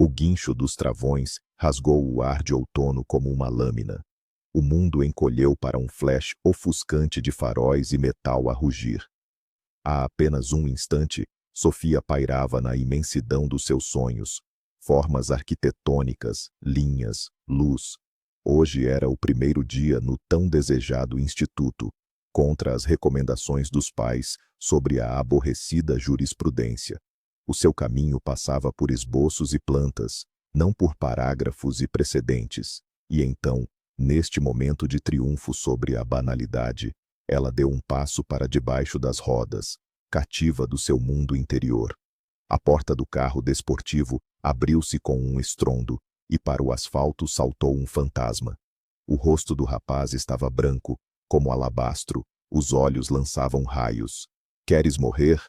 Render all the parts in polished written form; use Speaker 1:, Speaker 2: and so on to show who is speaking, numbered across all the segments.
Speaker 1: O guincho dos travões rasgou o ar de outono como uma lâmina. O mundo encolheu para um flash ofuscante de faróis e metal a rugir. Há apenas um instante, Sofia pairava na imensidão dos seus sonhos. Formas arquitetônicas, linhas, luz. Hoje era o primeiro dia no tão desejado instituto, contra as recomendações dos pais sobre a aborrecida jurisprudência. O seu caminho passava por esboços e plantas, não por parágrafos e precedentes. E então, neste momento de triunfo sobre a banalidade, ela deu um passo para debaixo das rodas, cativa do seu mundo interior. A porta do carro desportivo abriu-se com um estrondo, e para o asfalto saltou um fantasma. O rosto do rapaz estava branco, como alabastro, os olhos lançavam raios. Queres morrer?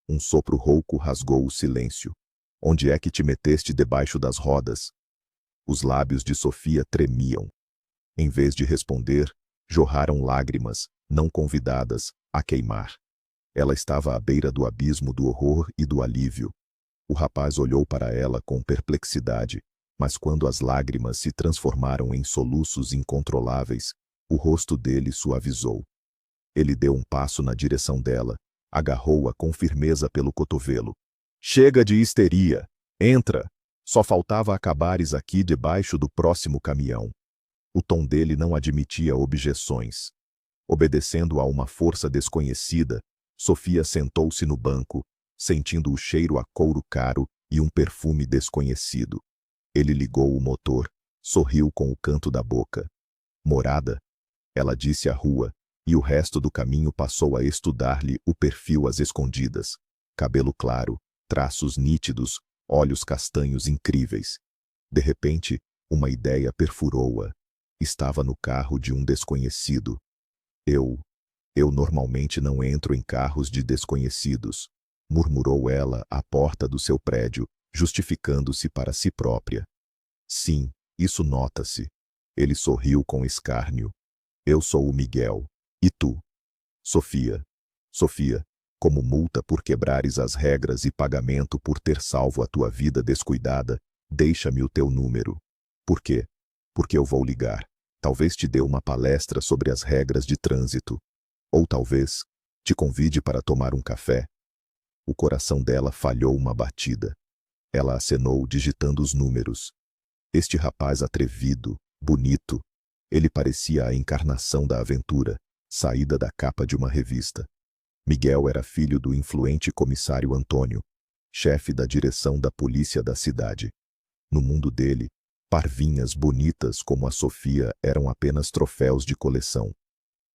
Speaker 1: Um sopro rouco rasgou o silêncio. Onde é que te meteste debaixo das rodas? Os lábios de Sofia tremiam. Em vez de responder, jorraram lágrimas, não convidadas, a queimar. Ela estava à beira do abismo do horror e do alívio. O rapaz olhou para ela com perplexidade, mas quando as lágrimas se transformaram em soluços incontroláveis, o rosto dele suavizou. Ele deu um passo na direção dela, agarrou-a com firmeza pelo cotovelo. Chega de histeria! Entra! Só faltava acabares aqui debaixo do próximo caminhão. O tom dele não admitia objeções. Obedecendo a uma força desconhecida, Sofia sentou-se no banco, sentindo o cheiro a couro caro e um perfume desconhecido. Ele ligou o motor, sorriu com o canto da boca. Morada? Ela disse à rua, e o resto do caminho passou a estudar-lhe o perfil às escondidas. Cabelo claro, traços nítidos, olhos castanhos incríveis. De repente, uma ideia perfurou-a. Estava no carro de um desconhecido. Eu normalmente não entro em carros de desconhecidos, murmurou ela à porta do seu prédio, justificando-se para si própria. Sim, isso nota-se. Ele sorriu com escárnio. Eu sou o Miguel. E tu? Sofia. Sofia, como multa por quebrares as regras e pagamento por ter salvo a tua vida descuidada, deixa-me o teu número. Por quê? Porque eu vou ligar. Talvez te dê uma palestra sobre as regras de trânsito. Ou talvez te convide para tomar um café. O coração dela falhou uma batida. Ela acenou digitando os números. Este rapaz atrevido, bonito, ele parecia a encarnação da aventura, saída da capa de uma revista. Miguel era filho do influente comissário Antônio, chefe da direção da polícia da cidade. No mundo dele, parvinhas bonitas como a Sofia eram apenas troféus de coleção.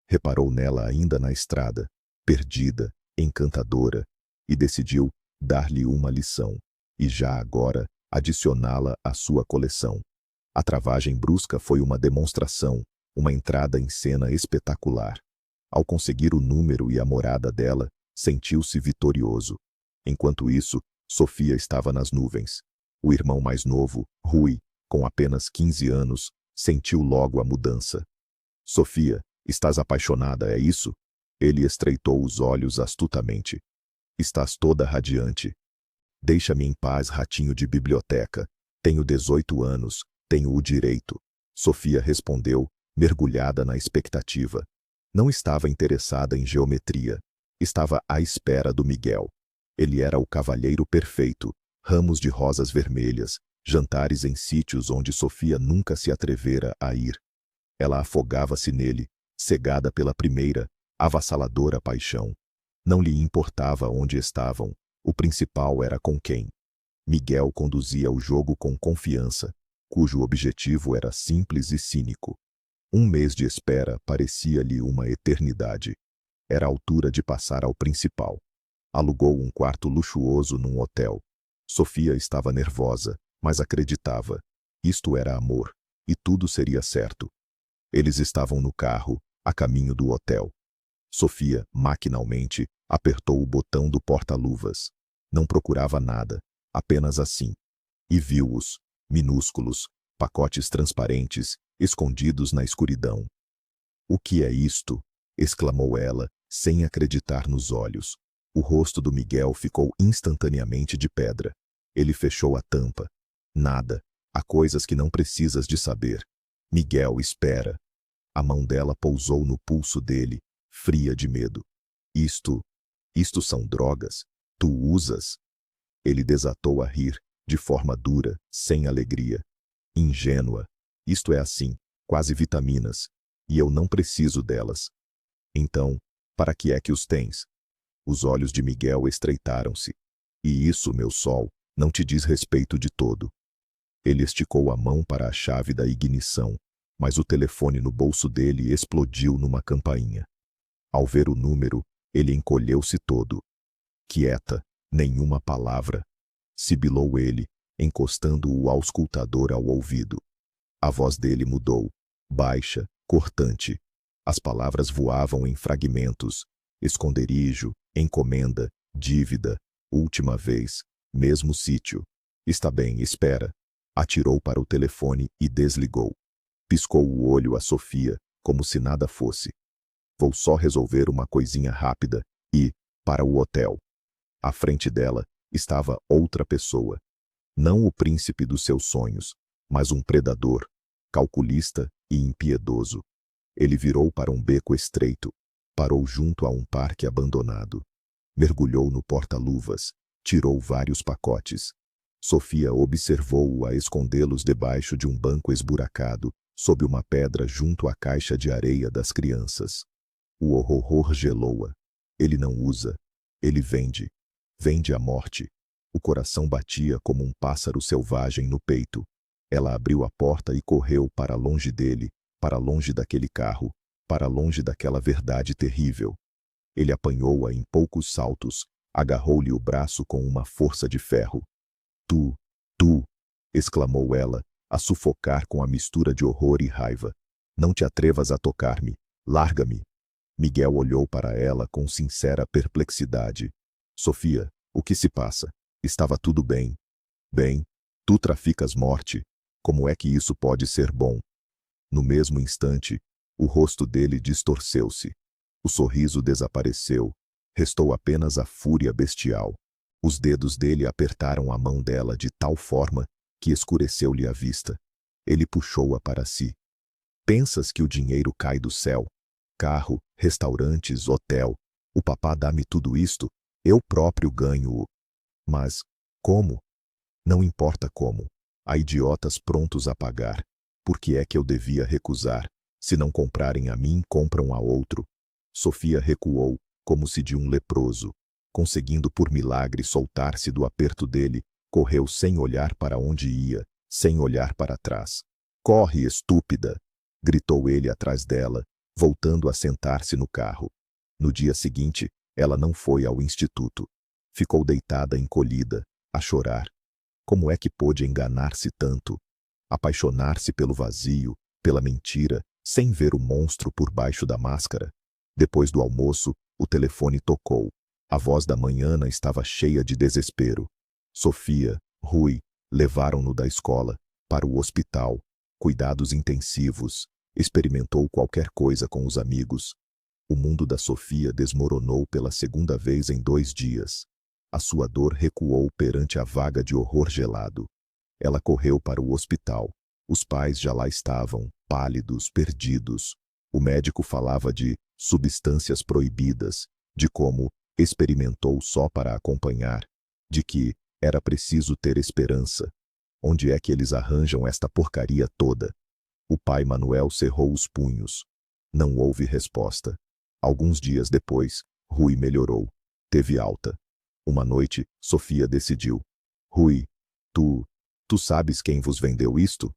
Speaker 1: Reparou nela ainda na estrada, perdida, encantadora, e decidiu dar-lhe uma lição, e já agora adicioná-la à sua coleção. A travagem brusca foi uma demonstração, uma entrada em cena espetacular. Ao conseguir o número e a morada dela, sentiu-se vitorioso. Enquanto isso, Sofia estava nas nuvens. O irmão mais novo, Rui, com apenas 15 anos, sentiu logo a mudança. Sofia, estás apaixonada, é isso? Ele estreitou os olhos astutamente. Estás toda radiante. Deixa-me em paz, ratinho de biblioteca. Tenho 18 anos, tenho o direito. Sofia respondeu, mergulhada na expectativa. Não estava interessada em geometria. Estava à espera do Miguel. Ele era o cavalheiro perfeito, ramos de rosas vermelhas, jantares em sítios onde Sofia nunca se atrevera a ir. Ela afogava-se nele, cegada pela primeira, avassaladora paixão. Não lhe importava onde estavam, o principal era com quem. Miguel conduzia o jogo com confiança, cujo objetivo era simples e cínico. Um mês de espera parecia-lhe uma eternidade. Era a altura de passar ao principal. Alugou um quarto luxuoso num hotel. Sofia estava nervosa, mas acreditava. Isto era amor, e tudo seria certo. Eles estavam no carro, a caminho do hotel. Sofia, maquinalmente, apertou o botão do porta-luvas. Não procurava nada, apenas assim. E viu-os, minúsculos, pacotes transparentes, escondidos na escuridão. O que é isto? Exclamou ela, sem acreditar nos olhos. O rosto do Miguel ficou instantaneamente de pedra. Ele fechou a tampa. Nada. Há coisas que não precisas de saber. Miguel, espera. A mão dela pousou no pulso dele, fria de medo. Isto são drogas. Tu usas? Ele desatou a rir, de forma dura, sem alegria. Ingênua. Isto é assim, quase vitaminas. E eu não preciso delas. Então, para que é que os tens? Os olhos de Miguel estreitaram-se. E isso, meu sol, não te diz respeito de todo. Ele esticou a mão para a chave da ignição, mas o telefone no bolso dele explodiu numa campainha. Ao ver o número, ele encolheu-se todo. Quieta, nenhuma palavra. Sibilou ele, encostando o auscultador ao ouvido. A voz dele mudou, baixa, cortante. As palavras voavam em fragmentos. Esconderijo, encomenda, dívida, última vez, mesmo sítio. Está bem, espera. Atirou para o telefone e desligou. Piscou o olho a Sofia, como se nada fosse. Vou só resolver uma coisinha rápida e, para o hotel. À frente dela, estava outra pessoa. Não o príncipe dos seus sonhos, mas um predador, calculista e impiedoso. Ele virou para um beco estreito, parou junto a um parque abandonado. Mergulhou no porta-luvas, tirou vários pacotes. Sofia observou-o a escondê-los debaixo de um banco esburacado, sob uma pedra junto à caixa de areia das crianças. O horror gelou-a. Ele não usa. Ele vende. Vende a morte. O coração batia como um pássaro selvagem no peito. Ela abriu a porta e correu para longe dele, para longe daquele carro, para longe daquela verdade terrível. Ele apanhou-a em poucos saltos, agarrou-lhe o braço com uma força de ferro. Tu, exclamou ela, a sufocar com a mistura de horror e raiva. Não te atrevas a tocar-me. Larga-me. Miguel olhou para ela com sincera perplexidade. Sofia, o que se passa? Estava tudo bem. Bem, tu traficas morte. Como é que isso pode ser bom? No mesmo instante, o rosto dele distorceu-se. O sorriso desapareceu. Restou apenas a fúria bestial. Os dedos dele apertaram a mão dela de tal forma que escureceu-lhe a vista. Ele puxou-a para si. Pensas que o dinheiro cai do céu? Carro, restaurantes, hotel. O papá dá-me tudo isto. Eu próprio ganho-o. Mas, como? Não importa como. Há idiotas prontos a pagar. Por que é que eu devia recusar? Se não comprarem a mim, compram a outro. Sofia recuou, como se de um leproso. Conseguindo por milagre soltar-se do aperto dele, correu sem olhar para onde ia, sem olhar para trás. Corre, estúpida! Gritou ele atrás dela, voltando a sentar-se no carro. No dia seguinte, ela não foi ao instituto. Ficou deitada encolhida, a chorar. Como é que pôde enganar-se tanto? Apaixonar-se pelo vazio, pela mentira, sem ver o monstro por baixo da máscara? Depois do almoço, o telefone tocou. A voz da manhã estava cheia de desespero. Sofia, Rui, levaram-no da escola, para o hospital. Cuidados intensivos. Experimentou qualquer coisa com os amigos. O mundo da Sofia desmoronou pela segunda vez em 2 dias. A sua dor recuou perante a vaga de horror gelado. Ela correu para o hospital. Os pais já lá estavam, pálidos, perdidos. O médico falava de substâncias proibidas, de como experimentou só para acompanhar, de que era preciso ter esperança. Onde é que eles arranjam esta porcaria toda? O pai Manuel cerrou os punhos. Não houve resposta. Alguns dias depois, Rui melhorou. Teve alta. Uma noite, Sofia decidiu. Rui, tu sabes quem vos vendeu isto?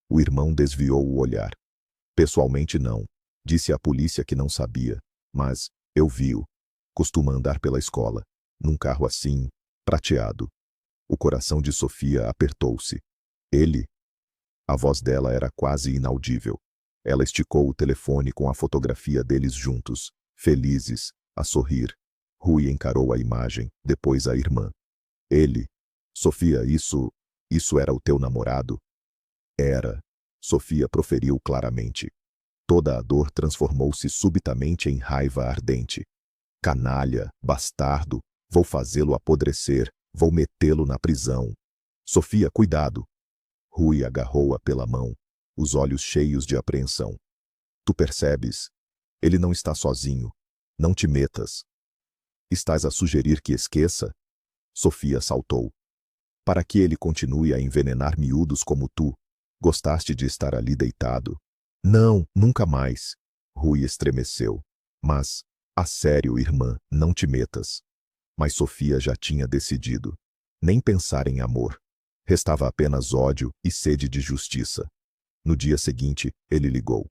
Speaker 1: O irmão desviou o olhar. Pessoalmente não. Disse à polícia que não sabia. Mas, eu vi-o. Costuma andar pela escola, num carro assim, prateado. O coração de Sofia apertou-se. Ele? A voz dela era quase inaudível. Ela esticou o telefone com a fotografia deles juntos, felizes, a sorrir. Rui encarou a imagem, depois a irmã. Ele? Sofia, isso era o teu namorado? Era. Sofia proferiu claramente. Toda a dor transformou-se subitamente em raiva ardente. Canalha, bastardo, vou fazê-lo apodrecer, vou metê-lo na prisão. Sofia, cuidado, Rui agarrou-a pela mão, os olhos cheios de apreensão. Tu percebes? Ele não está sozinho. Não te metas. Estás a sugerir que esqueça? Sofia saltou. Para que ele continue a envenenar miúdos como tu? Gostaste de estar ali deitado? Não, nunca mais. Rui estremeceu. Mas, a sério, irmã, não te metas. Mas Sofia já tinha decidido. Nem pensar em amor. Restava apenas ódio e sede de justiça. No dia seguinte, ele ligou.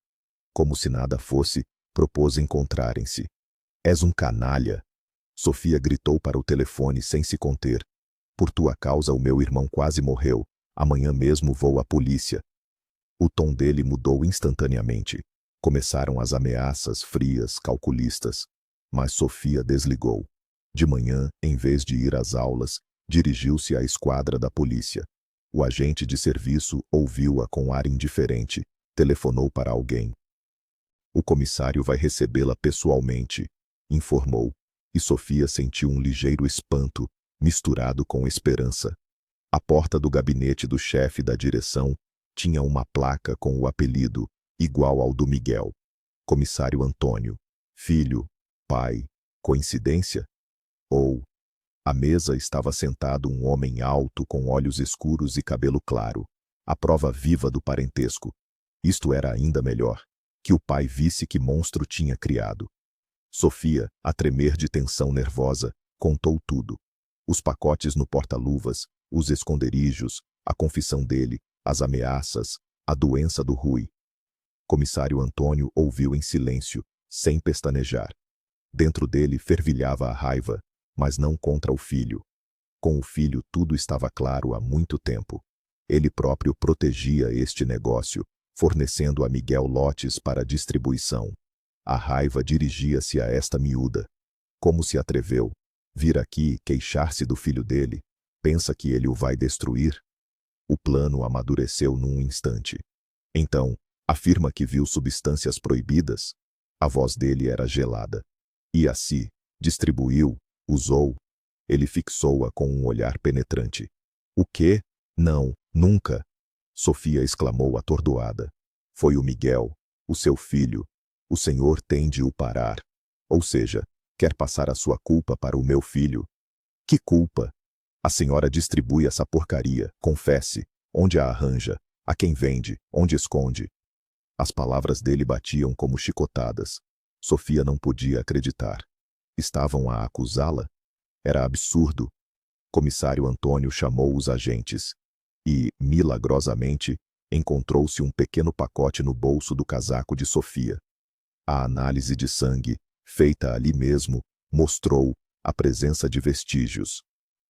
Speaker 1: Como se nada fosse, propôs encontrarem-se. És um canalha. Sofia gritou para o telefone sem se conter. Por tua causa o meu irmão quase morreu. Amanhã mesmo vou à polícia. O tom dele mudou instantaneamente. Começaram as ameaças frias, calculistas. Mas Sofia desligou. De manhã, em vez de ir às aulas, dirigiu-se à esquadra da polícia. O agente de serviço ouviu-a com ar indiferente. Telefonou para alguém. O comissário vai recebê-la pessoalmente, informou, e Sofia sentiu um ligeiro espanto, misturado com esperança. A porta do gabinete do chefe da direção tinha uma placa com o apelido, igual ao do Miguel. Comissário Antônio. Filho, pai, coincidência? Ou... À mesa estava sentado um homem alto com olhos escuros e cabelo claro, a prova viva do parentesco. Isto era ainda melhor, que o pai visse que monstro tinha criado. Sofia, a tremer de tensão nervosa, contou tudo. Os pacotes no porta-luvas, os esconderijos, a confissão dele, as ameaças, a doença do Rui. Comissário Antônio ouviu em silêncio, sem pestanejar. Dentro dele fervilhava a raiva, mas não contra o filho. Com o filho tudo estava claro há muito tempo. Ele próprio protegia este negócio, fornecendo a Miguel lotes para distribuição. A raiva dirigia-se a esta miúda. Como se atreveu? Vir aqui queixar-se do filho dele? Pensa que ele o vai destruir? O plano amadureceu num instante. Então, afirma que viu substâncias proibidas? A voz dele era gelada. E assim, distribuiu, usou. Ele fixou-a com um olhar penetrante. O quê? Não, nunca. Sofia exclamou atordoada. Foi o Miguel, o seu filho. O senhor tem de o parar. Ou seja, quer passar a sua culpa para o meu filho. Que culpa? A senhora distribui essa porcaria, confesse. Onde a arranja? A quem vende? Onde esconde? As palavras dele batiam como chicotadas. Sofia não podia acreditar. Estavam a acusá-la? Era absurdo. Comissário Antônio chamou os agentes. E, milagrosamente, encontrou-se um pequeno pacote no bolso do casaco de Sofia. A análise de sangue, feita ali mesmo, mostrou a presença de vestígios.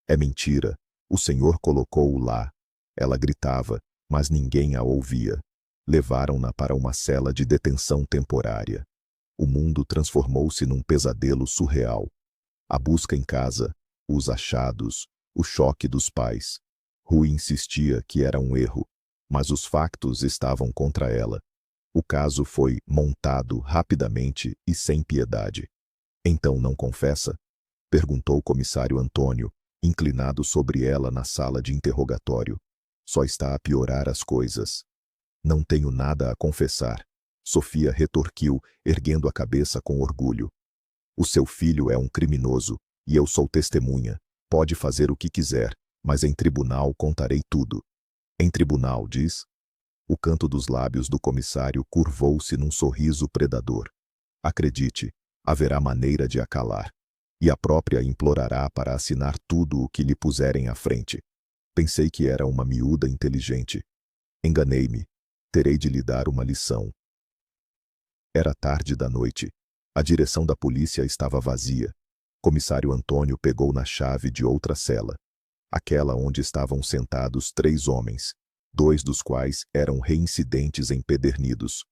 Speaker 1: É mentira. O senhor colocou-o lá. Ela gritava, mas ninguém a ouvia. Levaram-na para uma cela de detenção temporária. O mundo transformou-se num pesadelo surreal. A busca em casa, os achados, o choque dos pais. Rui insistia que era um erro, mas os factos estavam contra ela. O caso foi montado rapidamente e sem piedade. Então não confessa? Perguntou o comissário Antônio, inclinado sobre ela na sala de interrogatório. Só está a piorar as coisas. Não tenho nada a confessar. Sofia retorquiu, erguendo a cabeça com orgulho. O seu filho é um criminoso, e eu sou testemunha. Pode fazer o que quiser, mas em tribunal contarei tudo. Em tribunal, diz? O canto dos lábios do comissário curvou-se num sorriso predador. Acredite, haverá maneira de a calar. E a própria implorará para assinar tudo o que lhe puserem à frente. Pensei que era uma miúda inteligente. Enganei-me. Terei de lhe dar uma lição. Era tarde da noite. A direção da polícia estava vazia. Comissário Antônio pegou na chave de outra cela. Aquela onde estavam sentados 3 homens, 2 dos quais eram reincidentes empedernidos.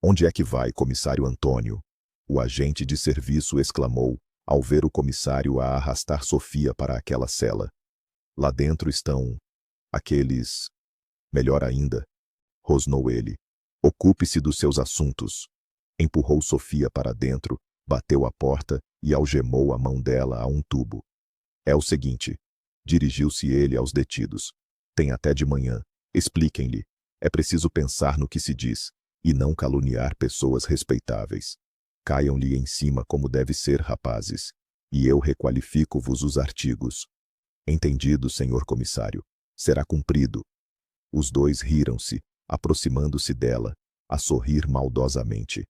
Speaker 1: Onde é que vai, comissário Antônio? O agente de serviço exclamou, ao ver o comissário a arrastar Sofia para aquela cela. Lá dentro estão... aqueles... Melhor ainda, rosnou ele. Ocupe-se dos seus assuntos. Empurrou Sofia para dentro, bateu a porta e algemou a mão dela a um tubo. É o seguinte, dirigiu-se ele aos detidos. Tem até de manhã. Expliquem-lhe. É preciso pensar no que se diz, e não caluniar pessoas respeitáveis. Caiam-lhe em cima como deve ser, rapazes, e eu requalifico-vos os artigos. Entendido, senhor comissário. Será cumprido. Os dois riram-se, aproximando-se dela, a sorrir maldosamente.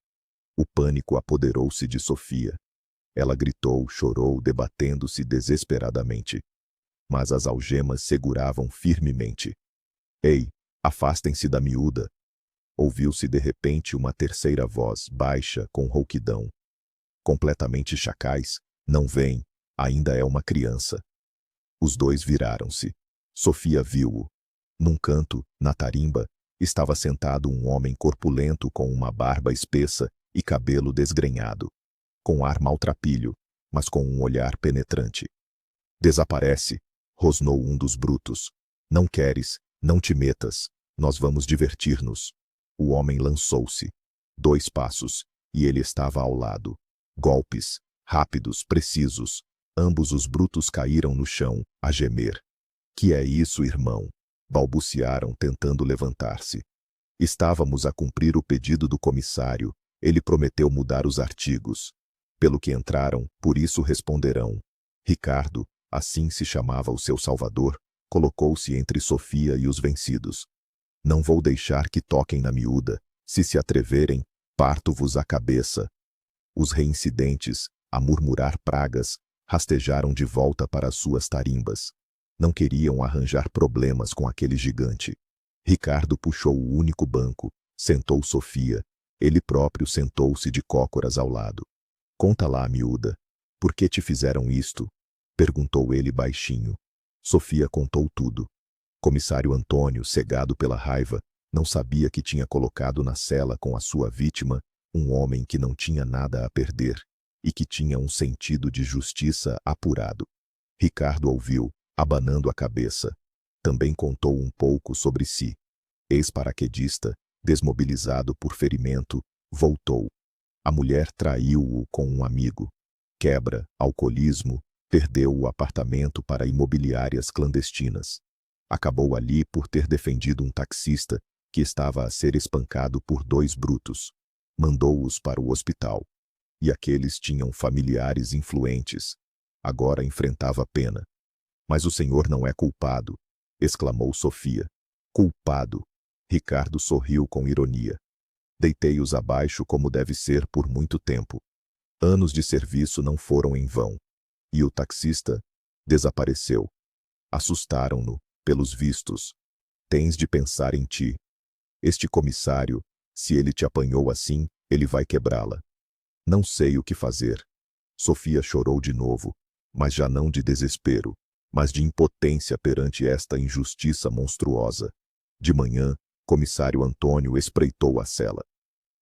Speaker 1: O pânico apoderou-se de Sofia. Ela gritou, chorou, debatendo-se desesperadamente. Mas as algemas seguravam firmemente. Ei, afastem-se da miúda. Ouviu-se de repente uma terceira voz, baixa, com rouquidão. Completamente chacais, não vem, ainda é uma criança. Os dois viraram-se. Sofia viu-o. Num canto, na tarimba, estava sentado um homem corpulento com uma barba espessa e cabelo desgrenhado. Com ar maltrapilho, mas com um olhar penetrante. Desaparece, rosnou um dos brutos. Não queres, não te metas, nós vamos divertir-nos. O homem lançou-se. 2 passos, e ele estava ao lado. Golpes, rápidos, precisos. Ambos os brutos caíram no chão, a gemer. Que é isso, irmão? Balbuciaram, tentando levantar-se. Estávamos a cumprir o pedido do comissário. Ele prometeu mudar os artigos. Pelo que entraram, por isso responderão. Ricardo, assim se chamava o seu salvador, colocou-se entre Sofia e os vencidos. Não vou deixar que toquem na miúda. Se atreverem, parto-vos a cabeça. Os reincidentes, a murmurar pragas, rastejaram de volta para as suas tarimbas. Não queriam arranjar problemas com aquele gigante. Ricardo puxou o único banco, sentou Sofia. Ele próprio sentou-se de cócoras ao lado. Conta lá, miúda. Por que te fizeram isto? Perguntou ele baixinho. Sofia contou tudo. Comissário Antônio, cegado pela raiva, não sabia que tinha colocado na cela com a sua vítima um homem que não tinha nada a perder e que tinha um sentido de justiça apurado. Ricardo ouviu, abanando a cabeça. Também contou um pouco sobre si. Ex-paraquedista, desmobilizado por ferimento, voltou. A mulher traiu-o com um amigo. Quebra, alcoolismo, perdeu o apartamento para imobiliárias clandestinas. Acabou ali por ter defendido um taxista que estava a ser espancado por 2 brutos. Mandou-os para o hospital. E aqueles tinham familiares influentes. Agora enfrentava pena. Mas o senhor não é culpado, exclamou Sofia. Culpado. Ricardo sorriu com ironia. Deitei-os abaixo como deve ser por muito tempo. Anos de serviço não foram em vão. E o taxista desapareceu. Assustaram-no, pelos vistos. Tens de pensar em ti. Este comissário, se ele te apanhou assim, ele vai quebrá-la. Não sei o que fazer. Sofia chorou de novo, mas já não de desespero, mas de impotência perante esta injustiça monstruosa. De manhã, comissário Antônio espreitou a cela.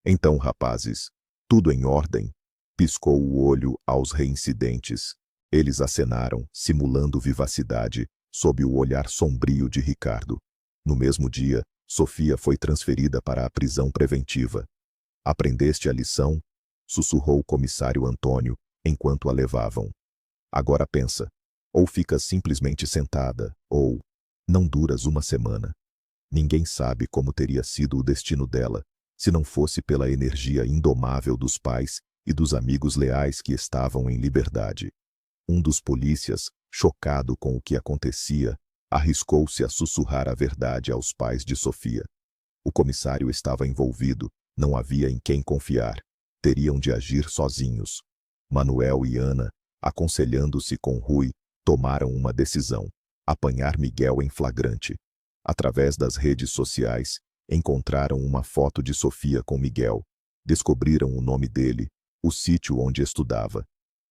Speaker 1: Então, rapazes, tudo em ordem? Piscou o olho aos reincidentes. Eles acenaram, simulando vivacidade, sob o olhar sombrio de Ricardo. No mesmo dia, Sofia foi transferida para a prisão preventiva. Aprendeste a lição? Sussurrou o comissário Antônio, enquanto a levavam. Agora pensa. Ou ficas simplesmente sentada, ou não duras uma semana. Ninguém sabe como teria sido o destino dela, se não fosse pela energia indomável dos pais e dos amigos leais que estavam em liberdade. Um dos polícias, chocado com o que acontecia, arriscou-se a sussurrar a verdade aos pais de Sofia. O comissário estava envolvido, não havia em quem confiar. Teriam de agir sozinhos. Manuel e Ana, aconselhando-se com Rui, tomaram uma decisão: apanhar Miguel em flagrante. Através das redes sociais, encontraram uma foto de Sofia com Miguel. Descobriram o nome dele, o sítio onde estudava.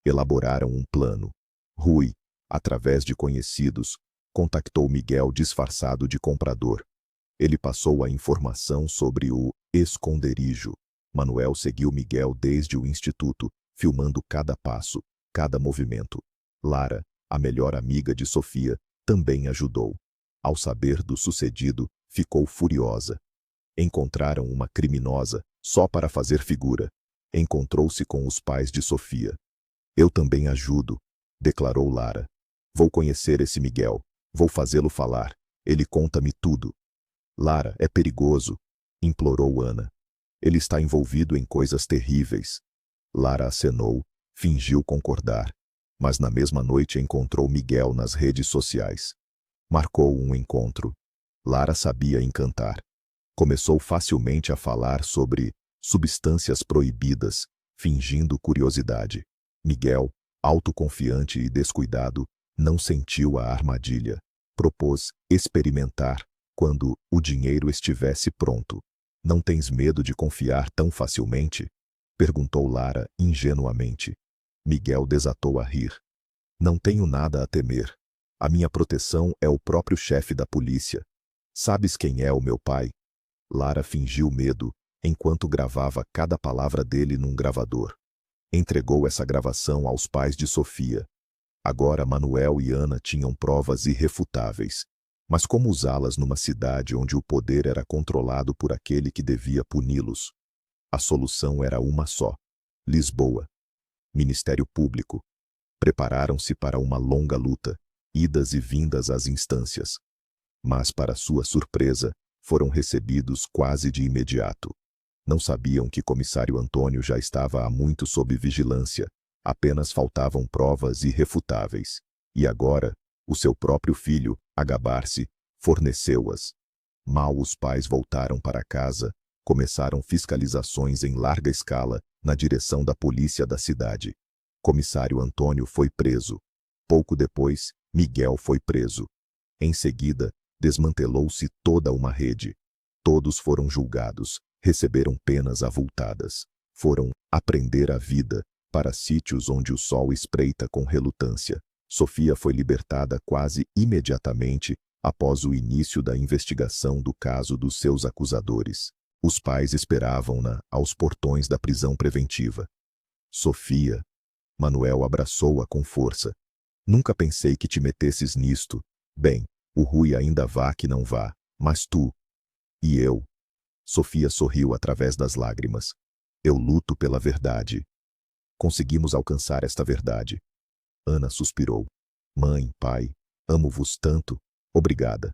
Speaker 1: Elaboraram um plano. Rui, através de conhecidos, contactou Miguel disfarçado de comprador. Ele passou a informação sobre o esconderijo. Manuel seguiu Miguel desde o instituto, filmando cada passo, cada movimento. Lara, a melhor amiga de Sofia, também ajudou. Ao saber do sucedido, ficou furiosa. Encontraram uma criminosa, só para fazer figura. Encontrou-se com os pais de Sofia. Eu também ajudo, declarou Lara. Vou conhecer esse Miguel, vou fazê-lo falar, ele conta-me tudo. Lara, é perigoso, implorou Ana. Ele está envolvido em coisas terríveis. Lara acenou, fingiu concordar, mas na mesma noite encontrou Miguel nas redes sociais. Marcou um encontro. Lara sabia encantar. Começou facilmente a falar sobre substâncias proibidas, fingindo curiosidade. Miguel, autoconfiante e descuidado, não sentiu a armadilha. Propôs experimentar quando o dinheiro estivesse pronto. Não tens medo de confiar tão facilmente? Perguntou Lara ingenuamente. Miguel desatou a rir. Não tenho nada a temer. A minha proteção é o próprio chefe da polícia. Sabes quem é o meu pai? Lara fingiu medo, enquanto gravava cada palavra dele num gravador. Entregou essa gravação aos pais de Sofia. Agora Manuel e Ana tinham provas irrefutáveis. Mas como usá-las numa cidade onde o poder era controlado por aquele que devia puni-los? A solução era uma só: Lisboa. Ministério Público. Prepararam-se para uma longa luta, idas e vindas às instâncias. Mas, para sua surpresa, foram recebidos quase de imediato. Não sabiam que comissário Antônio já estava há muito sob vigilância. Apenas faltavam provas irrefutáveis. E agora, o seu próprio filho, a gabar-se, forneceu-as. Mal os pais voltaram para casa, começaram fiscalizações em larga escala na direção da polícia da cidade. Comissário Antônio foi preso. Pouco depois, Miguel foi preso. Em seguida, desmantelou-se toda uma rede. Todos foram julgados, receberam penas avultadas. Foram aprender a vida para sítios onde o sol espreita com relutância. Sofia foi libertada quase imediatamente após o início da investigação do caso dos seus acusadores. Os pais esperavam-na aos portões da prisão preventiva. Sofia. Manuel abraçou-a com força. Nunca pensei que te metesses nisto. Bem, o Rui ainda vá que não vá, mas tu. E eu? Sofia sorriu através das lágrimas. Eu luto pela verdade. Conseguimos alcançar esta verdade. Ana suspirou. Mãe, pai, amo-vos tanto. Obrigada.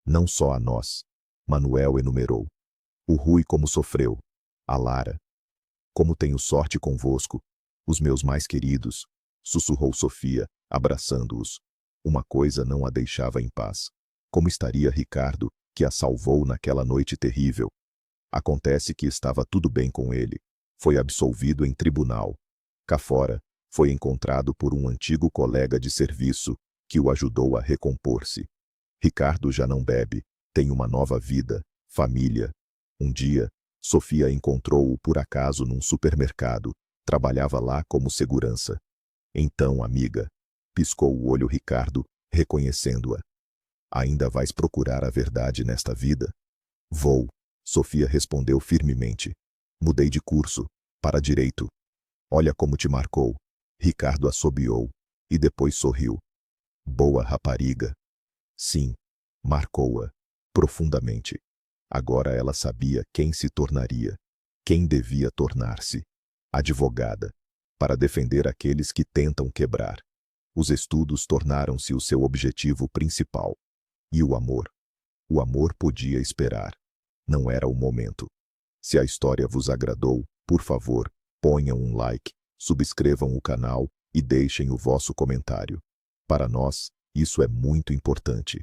Speaker 1: Não só a nós. Manuel enumerou. O Rui como sofreu. A Lara. Como tenho sorte convosco. Os meus mais queridos. Sussurrou Sofia, abraçando-os. Uma coisa não a deixava em paz. Como estaria Ricardo, que a salvou naquela noite terrível? Acontece que estava tudo bem com ele. Foi absolvido em tribunal. Cá fora, foi encontrado por um antigo colega de serviço, que o ajudou a recompor-se. Ricardo já não bebe, tem uma nova vida, família. Um dia, Sofia encontrou-o por acaso num supermercado. Trabalhava lá como segurança. Então, amiga, piscou o olho Ricardo, reconhecendo-a. Ainda vais procurar a verdade nesta vida? Vou, Sofia respondeu firmemente. Mudei de curso, para direito. Olha como te marcou. Ricardo assobiou, e depois sorriu. Boa rapariga. Sim, marcou-a, profundamente. Agora ela sabia quem se tornaria, quem devia tornar-se. Advogada, para defender aqueles que tentam quebrar. Os estudos tornaram-se o seu objetivo principal. E o amor? O amor podia esperar. Não era o momento. Se a história vos agradou, por favor, ponham um like, subscrevam o canal e deixem o vosso comentário. Para nós, isso é muito importante.